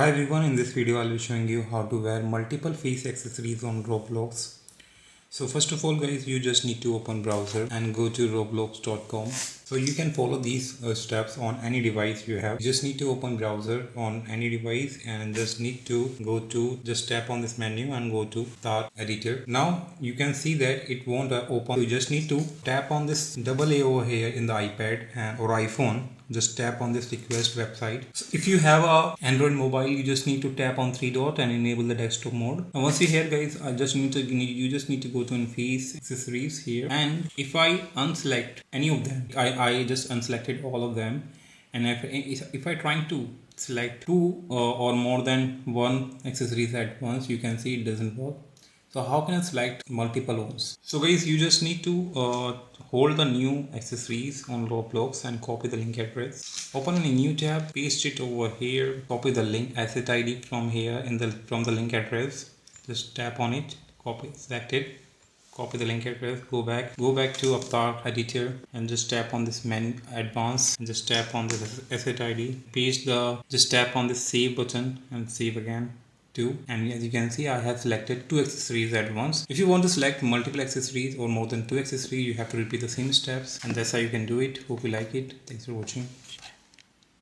Hi everyone, in this video I'll be showing you how to wear multiple face accessories on Roblox. So first of all guys, you just need to open browser and go to roblox.com. So you can follow these steps on any device you have. You just need to open browser on any device and just need to go to, just tap on this menu and go to start editor. Now you can see that it won't open. So you just need to tap on this double A over here in the iPad or iPhone. Just tap on this request website. So if you have a Android mobile, you just need to tap on three dot and enable the desktop mode. And once you're here guys, you just need to go to face accessories here, and if I unselect any of them, I just unselected all of them, and if I trying to select two or more than one accessories at once, you can see it doesn't work. So how can I select multiple ones? So guys, you just need to hold the new accessories on Roblox and copy the link address. Open a new tab, paste it over here, copy the link asset ID from here from the link address. Just tap on it, copy, select it, copy the link address, go back to Avatar editor and just tap on this menu advanced and just tap on the asset ID, just tap on this save button and save again. And as you can see, I have selected two accessories at once. If you want to select multiple accessories or more than two accessories, you have to repeat the same steps, and that's how you can do it. Hope you like it. Thanks for watching.